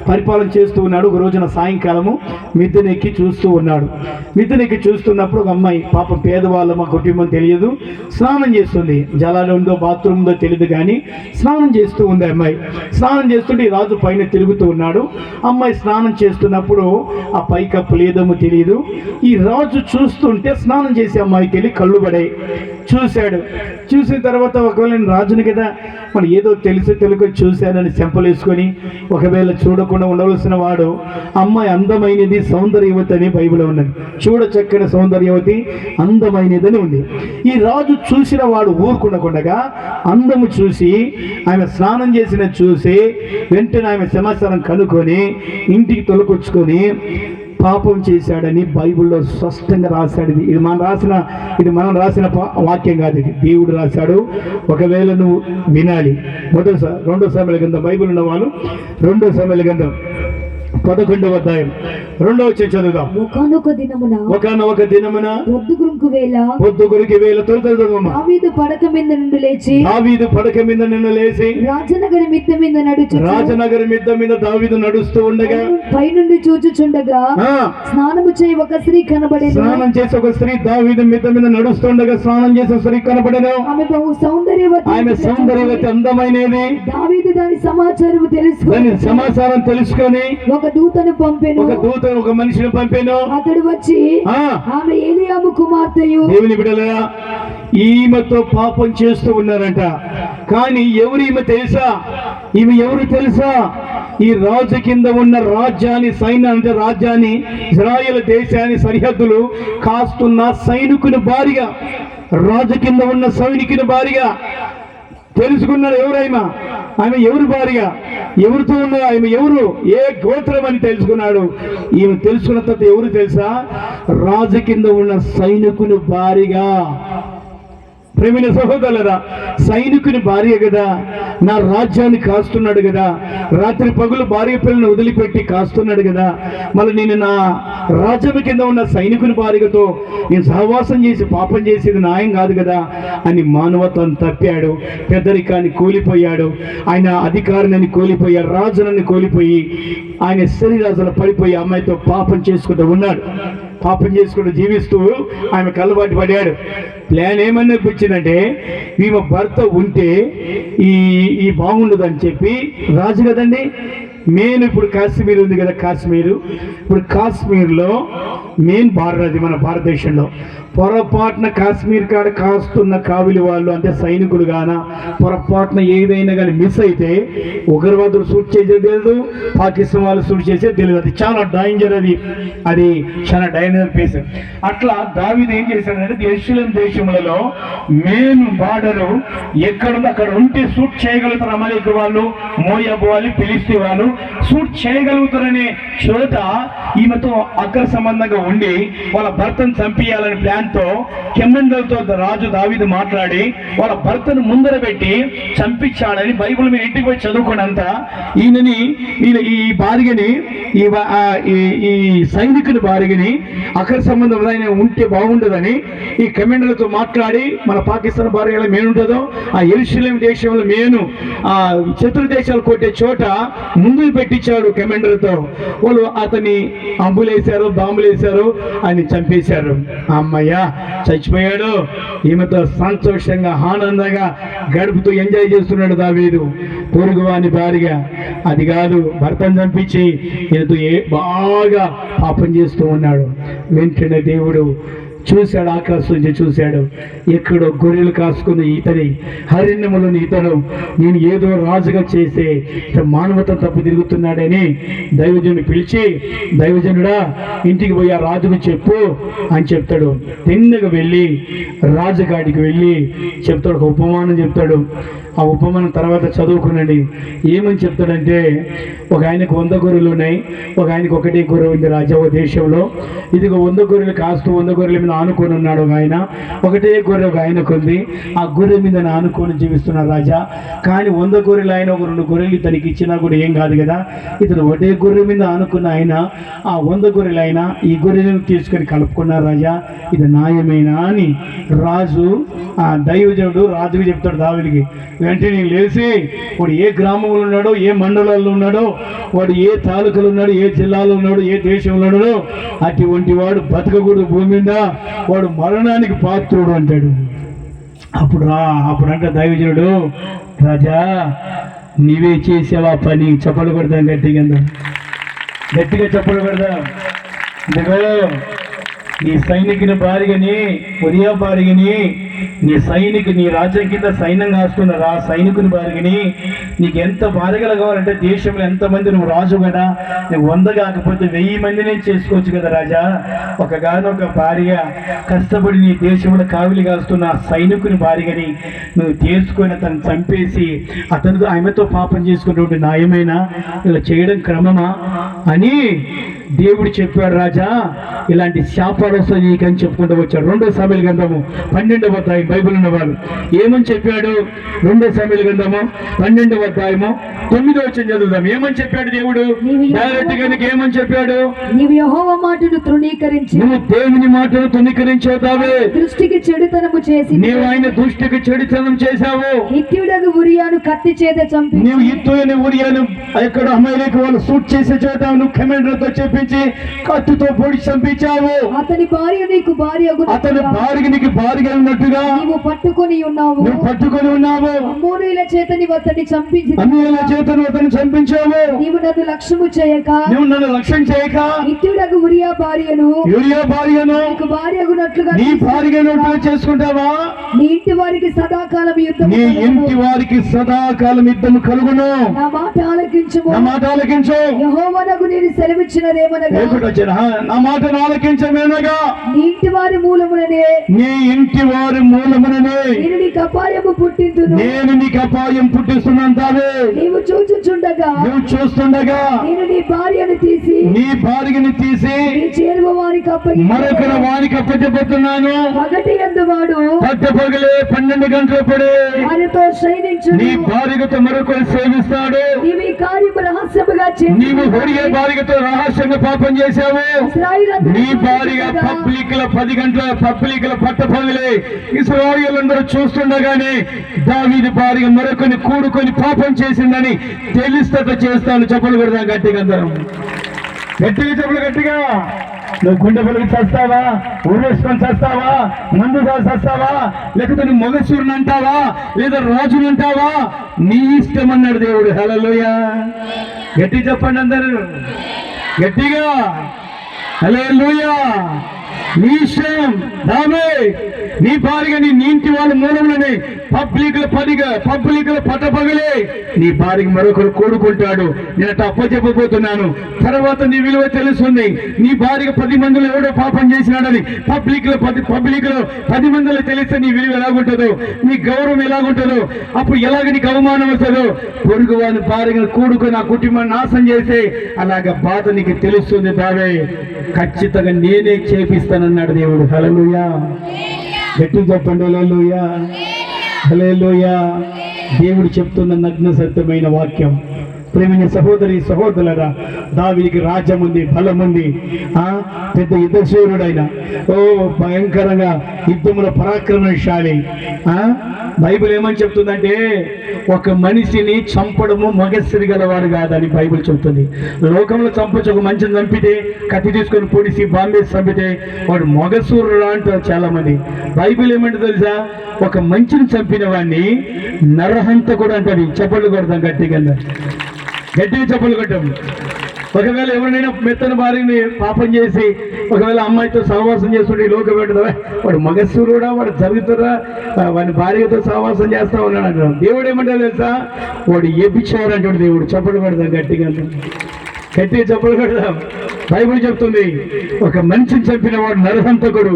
పరిపాలన చేస్తూ ఉన్నాడు. ఒక రోజున సాయంకాలము మిద్దెనెక్కి చూస్తూ ఉన్నాడు. మిద్దెనెక్కి చూస్తున్నప్పుడు ఒక అమ్మాయి, పాపం పేదవాళ్ళు, మా కుటుంబం తెలియదు, స్నానం చేస్తుంది. జలాలు ఉందో బాత్రూమ్ ఉందో తెలియదు కానీ స్నానం చేస్తూ ఉంది అమ్మాయి. స్నానం చేస్తుంటే ఈ రాజు పైన తిరుగుతూ ఉన్నాడు. అమ్మాయి స్నానం చేస్తున్నప్పుడు ఆ పైకప్పు లేదేమో తెలియదు. ఈ రాజు చూస్తుంటే స్నానం చేసే అమ్మాయికి వెళ్ళి కళ్ళు పడాయి. చూశాడు. చూసిన తర్వాత ఒకవేళ నేను రాజుని కదా, మరి ఏదో తెలుగు చూశానని చెంపలేసుకొని ఒకవేళ చూడకుండా ఉండవలసిన వాడు, అమ్మాయి అందమైనది సౌందర్యవతి అని బైబిల్లో ఉన్నది. చూడ చక్కని సౌందర్యవతి అందమైనదని ఉంది. ఈ రాజు చూసిన వాడు ఊరుకుండకుండగా అందము చూసి ఆమె స్నానం చేసిన చూసి వెంటనే ఆమె సమాచారం కనుక్కొని ఇంటికి తొలకొచ్చుకొని పాపం చేశాడని బైబిల్లో స్పష్టంగా రాశాడు. ఇది మనం రాసిన వాక్యం కాదు, ఇది దేవుడు రాశాడు. ఒకవేళ నువ్వు వినాలి. రెండో సమయాల గ్రంథం, బైబిల్ ఉన్న వాళ్ళు 2 సమయాల గ్రంథం 11వ అధ్యాయం 2వ వచనం చదువుదాం. ఒకానొక దినమున పొద్దుగురికి వేళ దావీదు పడక మీద నుండి లేచి రాజనగరి మిద్ద మీద దావీదు నడుస్తూ ఉండగా పైనుండి చూచుచుండగా స్నానము చేసి ఒక స్త్రీ దావీదు మిద్ద మీద నడుస్తుండగా స్నానం చేసే స్త్రీ కనబడెను. ఆమె బహు సౌందర్యవతి అందమైనది. దావీదు దాని సమాచారం తెలుసుకొని ఒక దూతను పంపెను. ఒక మనిషిని పంపాను. అతడు వచ్చి ఆమె ఏలియాబు కుమార్తెయు. దేవుని బిడ్డలారా, ఈమెతో పాపం చేస్తూ ఉన్నారంట. కానీ ఈమె తెలుసా? ఈమె ఎవరు తెలుసా? ఈ రాజు కింద ఉన్న రాజ్యాన్ని రాజ్యాన్ని ఇజ్రాయేల్ దేశాన్ని సరిహద్దులు కాస్తున్న సైనికుని భార్యగా, రాజు కింద ఉన్న సైనికుని భార్యగా తెలుసుకున్నాడు. ఆమె ఎవరు భార్య, ఎవరితో ఉన్నది, ఆమె ఎవరు, ఏ గోత్రం అని తెలుసుకున్నాడు. ఈమె తెలుసుకున్న తర్వాత ఎవరు తెలుసా? రాజు కింద ఉన్న సైనికుని భార్యగా. ప్రేమైన సహోదరులారా, సైనికుని భార్య కదా, నా రాజ్యాన్ని కాస్తున్నాడు కదా, రాత్రి పగులు భార్య పిల్లలను వదిలిపెట్టి కాస్తున్నాడు కదా, మళ్ళీ నేను నా రాజ్యం కింద ఉన్న సైనికుని భార్యతో నేను సహవాసం చేసి పాపం చేసేది న్యాయం కాదు కదా అని మానవత్వాన్ని తప్పాడు. పెద్దరికాన్ని కోల్పోయాడు. ఆయన అధికారాన్ని కోల్పోయాడు. రాజునని కోల్పోయి ఆయన శరీరాజులు పడిపోయి అమ్మాయితో పాపం చేసుకుంటూ ఉన్నాడు. పాపం చేసుకుంటూ జీవిస్తూ ఆమెకు అలవాటు పడాడు. ప్లాన్ ఏమన్నా వచ్చిందంటే, ఈమె భర్త ఉంటే ఈ బాగుండదని చెప్పి, రాజు కదండి, మెయిన్ ఇప్పుడు కాశ్మీర్ ఉంది కదా, ఇప్పుడు కాశ్మీర్లో మెయిన్ బార్డర్ అది మన భారతదేశంలో. పొరపాటున కాశ్మీర్ కాడ కాస్తున్న కావిలి వాళ్ళు, అంటే సైనికులు గాన పొరపాటున ఏదైనా కానీ మిస్ అయితే ఉగ్రవాదులు షూట్ చేసేది తెలియదు, పాకిస్తాన్ వాళ్ళు షూట్ చేసేది తెలియదు. అది చాలా డేంజర్, అది చాలా డేంజర్ ప్లేస్. అట్లా దావీదు ఏం చేశాడంటే, యెరూషలేం దేశంలో మెయిన్ బార్డరు ఎక్కడుందో అక్కడ ఉంటే షూట్ చేయగలుగుతారు. అమలేకు వాళ్ళు, మోయాబు వాళ్ళు, ఫిలిస్తీ వాళ్ళు షూట్ చేయగలుగుతారనే చోట ఈమెతో అగ్ర సంబంధంగా ఉండి వాళ్ళ భర్తను చంపియాలని ప్లాన్తో కెమ్మండలతో రాజు దావీదు మాట్లాడి వాళ్ళ భర్తను ముందర పెట్టి చంపించాడని బైబిల్ మీరు ఇంటికి పోయి చదువుకున్నంత ఈ భార్యని, ఈ సైనికుని భార్యని అగ్ర సంబంధం ఆయన ఉంటే బాగుండదని ఈ కెమ్మండలతో మాట్లాడి, మన పాకిస్తాన్ భార్య ఎలా మేనుంటుందో ఆ యెరూషలేం దేశంలో ఆ శత్రు దేశాలు కొట్టే చోట ముందు పెట్టించాడు కెమ్మండలతో. వాళ్ళు అతన్ని అంబులేశారు, బాంబులేశారు, ఆయన చంపేశారు. అమ్మయ్య చచ్చిపోయాడు. ఈమెతో సంతోషంగా ఆనందంగా గడుపుతూ ఎంజాయ్ చేస్తున్నాడు దావీదు. పొరుగువాని భార్యగా అది కాదు, భర్తను చంపించి ఈయనతో బాగా పాపం చేస్తూ ఉన్నాడు. వెంటనే దేవుడు చూశాడు, ఆకాశం నుంచి చూశాడు. ఎక్కడో గొర్రెలు కాసుకున్న ఇతని హరిణములను ఇతను నేను ఏదో రాజుగా చేసే మానవత తప్పు తిరుగుతున్నాడని దైవజనుడు పిలిచి, దైవజనుడా ఇంటికి పోయి ఆ రాజుకు చెప్పు అని చెప్తాడు. తిన్నగా వెళ్ళి రాజుగాడికి వెళ్ళి చెప్తాడు, ఒక ఉపమానం చెప్తాడు. ఆ ఉపమానం తర్వాత చదువుకునండి. ఏమని చెప్తాడంటే, ఒక ఆయనకు 100 గొర్రెలు ఉన్నాయి, ఒక ఆయనకు ఒకటే గొర్రె ఉంది రాజా దేశంలో. ఇదిగో 100 గొర్రెలు కాస్తూ 100 గొర్రెల మీద ఆనుకొని ఉన్నాడు ఒక ఆయన. ఒకటే గొర్రె ఒక ఆయనకు ఉంది, ఆ గొర్రె మీద ఆనుకొని జీవిస్తున్నాడు రాజా. కానీ 100 గొర్రెలు ఆయన ఒక 2 గొర్రెలు ఇతనికి ఇచ్చినా కూడా ఏం కాదు కదా. ఇతను ఒకటే గొర్రె మీద ఆనుకున్న ఆయన ఆ 100 గొర్రెలు అయినా ఈ గొర్రెలను తీసుకొని కలుపుకున్నారు రాజా, ఇది న్యాయమేనా అని రాజు, ఆ దైవజనుడు రాజుకి చెప్తాడు దావీదుకి, వెంటనే లేచి వాడు ఏ గ్రామంలో ఉన్నాడో, ఏ మండలాల్లో ఉన్నాడో, వాడు ఏ తాలూకాలో ఉన్నాడు, ఏ జిల్లాలో ఉన్నాడు, ఏ దేశంలో ఉన్నాడో అటువంటి వాడు బతకకూడదు భూమి మీద, వాడు మరణానికి పాత్రుడు అంటాడు. అప్పుడంట దైవజనుడు, రాజా నీవే చేసావా పని. చెప్పలు కొడతాం గట్టిగా చెప్పలు కొడదాం. ఇదిగో నీ సైనికుని భార్యని, ఉరియా భార్యని, నీ రాజ్యం కింద సైన్యం కాస్తున్న సైనికుని భార్యని, నీకు ఎంత భార్యలు కావాలంటే దేశంలో ఎంతమంది, నువ్వు రాజు కదా, నువ్వు 100 కాకపోతే 1000 మందిని చేసుకోవచ్చు కదా రాజా. ఒకగానొక భార్య కష్టపడి నీ దేశంలో కావిలి కాస్తున్న సైనికుని భార్యని నువ్వు తీసుకొని అతను చంపేసి అతనితో ఆమెతో పాపం చేసుకున్నటువంటి న్యాయమైనా, ఇలా చేయడం క్రమమా అని దేవుడు చెప్పాడు. రాజా ఇలాంటి శాపాలు వస్తాయి నీకని చెప్పుకుంటూ వచ్చాడు. 2 సమూయేలు గ్రంథము 12వ అధ్యాయం బైబిల్ ఉన్నవాళ్ళు ఏమని చెప్పాడు? 2 సమూయేలు గ్రంథము 12వ అధ్యాయము 9వ వచనం చదువుదాం. ఏమని చెప్పాడు దేవుడు? డైరెక్ట్ గా నీకు ఏమని చెప్పాడు? నీవు యెహోవా మాటను తృణీకరించి, నువ్వు దేవుని మాటను తృణీకరించావు, దృష్టికి చెడుతనము చేసి, నీవు ఆయన దృష్టికి చెడుతనం చేశావు. హిత్తీయుడగు ఉరియాను కత్తి చేత చంపి, నీవు హిత్తీయుని ఉరియాను ఎక్కడ అమ్మాయిలకు వాళ్ళు సూట్ చేసే చోట నువ్వు కమాండర్తో చెప్పించి కత్తితో పొడి చంపించావు. అతని భార్య నీకు భార్య, అతని భార్య నీకు భార్య ఉన్నట్టుగా నువ్వు పట్టుకొని ఉన్నావు. అమ్మోనీయుల చేత నీవు అతన్ని చంపించి, అతను చంపించావు. నీవు నన్ను లక్ష్యము చేయక, లక్ష్యం చేయక హిత్తీయుడగు ఉరియా భార్యను నీకు భార్యగునట్లుగా నీ భార్యగా చేసుకుంటావా? నీ ఇంటి వారికి సదాకాలం యుద్ధం, నీ ఇంటి వారికి సదాకాలం యుద్ధం కలుగును. నా మాట ఆలకించుము, నా మాట ఆలకించు. యెహోవానగు నేను సెలవిచ్చినదేమనగా, నా మాట ఆలకించమేనగా, నీ ఇంటి వారి మూలముననే, నీ ఇంటి వారి మూలముననే నేను నీకు అపాయము పుట్టిందును, నేను నీకు అపాయం పుట్టిస్తున్నాను. నీవు చూచుచుండగా, నువ్వు చూస్తుండగా నేను నీ భార్యను తీసి, నీ భార్యని తీసి నీ చేరువ వారికి మరొకరు వారికి అప్పచెప్పుతున్నాను. పగటి యందు వాడు పట్టపగలే 12 గంటలప్పుడే వారితో శయనించు, నీ భార్యతో మరొకరు సేవిస్తాడు. నీవు ఈ కార్యము రహస్యముగా చేసి, నీవు హొరియే భార్యతో రహస్యంగా పాపం చేశావు. నీ భార్య పబ్లిక్ లో 10 గంటల పబ్లిక్ లో పట్టపగలే ఇశ్రాయేలులందరూ చూస్తుండగానే దావీదు భార్య మరొకరిని కూడుకొని పాపం చేసిందని తెలిస్తట చేస్తాను. చెప్పలు కొడదాం గట్టిగా అందరం, గట్టిగా చెప్పలు గట్టిగా. నువ్వు గుండె పలికి చస్తావా, ఊరేసుకొని చస్తావా, మందు చస్తావా, లేకపోతే నువ్వు మొగసూరుని అంటావా, లేదా రాజుని అంటావా, నీ ఇష్టం అన్నాడు దేవుడు. హల్లెలూయా, గట్టి చెప్పండి అందరూ గట్టిగా. హల్లెలూయా, నీ ఇష్టం. నీ భార్య నీ ఇంటి వాళ్ళ మూలంలోనే పబ్లిక్ లో పట్టపగలే నీ భార్యకి మరొకరు కూడుకుంటాడు. నేను అప్పచెప్పబోతున్నాను. తర్వాత నీ విలువ తెలుస్తుంది. నీ భార్యకు 10 మందిలో ఎవడో పాపం చేసినాడని పబ్లిక్ లో 10 మందిలో తెలిస్తే నీ విలువ ఎలాగుంటుందో, నీ గౌరవం ఎలాగుంటుందో, అప్పుడు ఎలాగ నీకు అవమానం వస్తుందో. పొరుగు వారి భార్యను కూడుకొని ఆ కుటుంబాన్ని నాశనం చేస్తే అలాగ బాధ నీకు తెలుస్తుంది. బావే ఖచ్చితంగా నేనే చేపిస్తానన్నాడు దేవుడు. హల్లెలూయా, గట్టి చెప్పండి. హల్లెలూయా, హల్లెలూయా. దేవుడు చెప్తున్న నగ్న సత్యమైన వాక్యం. ప్రేమిని సహోదరి సహోదరులరా, దావీదుకి రాజ్యం ఉంది, బలం ఉంది, పెద్ద యుద్ధశూరుడైన, భయంకరంగా యుద్ధముల పరాక్రమశాలి. బైబిల్ ఏమని చెప్తుందంటే ఒక మనిషిని చంపడము మగసిరి గలవాడు కాదని బైబిల్ చెప్తుంది. లోకంలో చంపచ్చు, ఒక మనిషిని చంపితే కత్తి తీసుకొని పొడిసి బాంబేసి చంపితే వాడు మగసూరుడు అంటారు చాలా మంది. బైబిల్ ఏమంటే తెలుసా, ఒక మనిషిని చంపిన వాడిని నరహంతకుడు అంటది. చప్పట్లు కొడతాం గట్టిగా, గట్టిగా చప్పట్లు కొట్టాము. ఒకవేళ ఎవరినైనా మెత్తన భార్యని పాపం చేసి ఒకవేళ అమ్మాయితో సహవాసం చేస్తుంటే లోక పెడదా, వాడు మగసూరుడా, వాడు జరుగుతురా, వాడి భార్యతో సహవాసం చేస్తా ఉన్నాడు అంటాడు. దేవుడు ఏమంటారు తెలుసా, వాడు ఎపిచారంటాడు దేవుడు. చప్పట్లు కొడదాం గట్టిగా, గట్టిగా చప్పట్లు కొడదాం. బైబిల్ చెప్తుంది ఒక మనిషిని చంపిన వాడు నరహంతకుడు,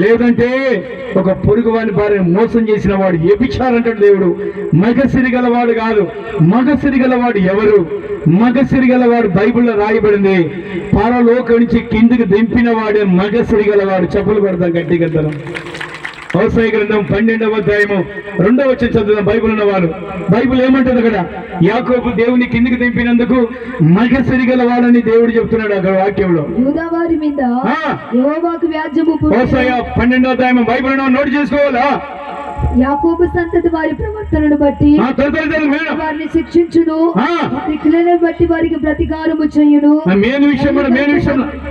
లేదంటే ఒక పొరుగు వాని భార్య మోసం చేసిన వాడు వ్యభిచారంటాడు దేవుడు. మగసిరి గలవాడు కాదు. మగసిరి గలవాడు ఎవరు? మగసిరి గలవాడు బైబిల్లో రాయబడింది, పరలోకం నుంచి కిందికి దింపిన వాడే మగసిరి గలవాడు. చెప్పులు కొడతాం గట్టిగా. హోసేయ గ్రంథం 12వ అధ్యాయము 2వ వచనం చదువుదాం. బైబిల్ ఉన్నవారు బైబిల్ ఏమంటుంది అక్కడ, యాకోబు దేవుని కిందికి దింపినందుకు మగసిరి గలవాడని దేవుడు చెప్తున్నాడు అక్కడ వాక్యంలో. హోసేయ 12వ అధ్యాయం బైబిల్ నోట్ చేసుకోవాలా? యాకోబు సంతతి వారి ప్రవర్తనను బట్టి మేడం వారిని శిక్షించును, ఆ. వారి క్రియలను బట్టి వారికి ప్రతికారము చేయును. మెయిన్ విషయం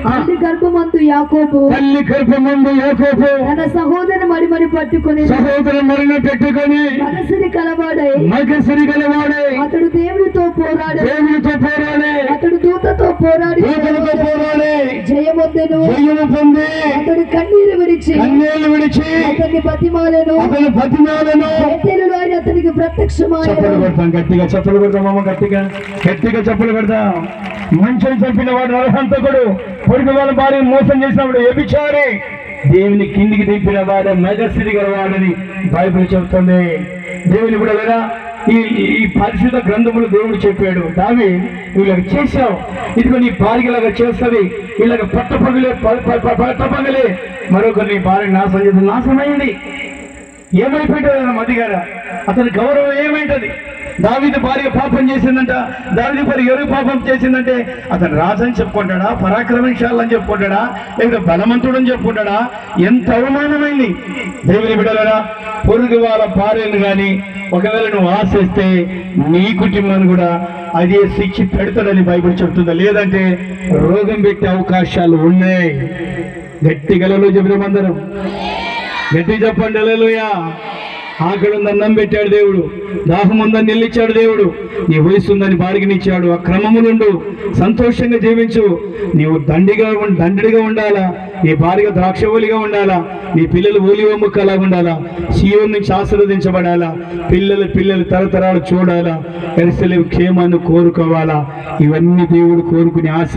తల్లి గర్భమందు యాకోబు తల్లి గర్భమందు యాకోబు తన సహోదరు మరిమని పట్టుకొని సహోదరు మరణ పెట్టుకొని మనసిని కలవాడై మగసిరి గలవాడే అతడు దేవునితో పోరాడే, దేవునితో పోరాడే అతడు దూతతో పోరాడి దూతలతో పోరాడే జయమొందెను. జయము పొంది అతడు కన్నీరు విడిచి కన్నేలు విడిచి అతన్ని బతిమాలెను. అతని బతిమాలను బేతేలులో ఆయన అతనికి ప్రత్యక్షమాయెను. చప్పలు కొడతాం గట్టిగా, చప్పలు కొడతాం అమ్మ, గట్టిగా గట్టిగా చప్పలు కొడతాం. మనుషులు చంపిన వాడు నరహంతకుడు, పొరుగు వాళ్ళ భార్య మోసం చేసినప్పుడు వ్యభిచారి, దేవుని కిందికి దింపిన వాడు మెగసిరి గలవాడని బైబిల్ చెబుతుంది. దేవుని కూడా లేదా ఈ ఈ పరిశుద్ధ గ్రంథములు దేవుడు చెప్పాడు, దావి వీళ్ళకి చేశావు, ఇదిగో నీ భార్యలాగా చేస్తుంది, వీళ్ళకి పట్టపగలే మరొకరు నీ భార్య నాశనం చేస్తుంది. నాశనమైంది, ఏమైపోయింది మదిగారా, అతని గౌరవం ఏమైంటది? దావీదు భార్య పాపం చేసిందంట, దావీదు భార్య ఎవరు పాపం చేసిందంటే అతను రాజు అని చెప్పుకుంటాడా, పరాక్రమశాలి అని చెప్పుకుంటాడా, లేదా బలవంతుడు అని చెప్పుకుంటాడా? ఎంత అవమానమైంది. దేవుని బిడ్డలారా, పొరుగు వాళ్ళ భార్యను కానీ ఒకవేళ నువ్వు ఆశిస్తే నీ కుటుంబాన్ని కూడా అదే శిక్ష పెడతాడని బైబిల్ చెప్తుందా? లేదంటే రోగం పెట్టే అవకాశాలు ఉన్నాయి. గట్టి గలలో చెబుతామందరం, గట్టి చెప్పండి హల్లెలూయా. ఆకలి ఉందని అన్నం పెట్టాడు దేవుడు, దాహం ఉందని నిలిచాడు దేవుడు, నీ వయసు ఉందని బాడిగినిచ్చాడు. ఆ క్రమములుండు, సంతోషంగా జీవించు. నీవు దండిగా ఉండాలా, నీ భార్య ద్రాక్షవల్లిగా ఉండాలా, నీ పిల్లలు ఓలివ ముక్కలాగా ఉండాలా, సీయోను నుంచి ఆశీర్వదించబడాలా, పిల్లలు తరతరాలు చూడాలా, ఎరిసలేము క్షేమాన్ని కోరుకోవాలా. ఇవన్నీ దేవుడు కోరుకునే ఆశ.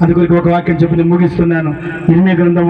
అందుకొరకు ఒక వాక్యం చెప్పి నేను ముగిస్తున్నాను. ఇర్మీయా గ్రంథం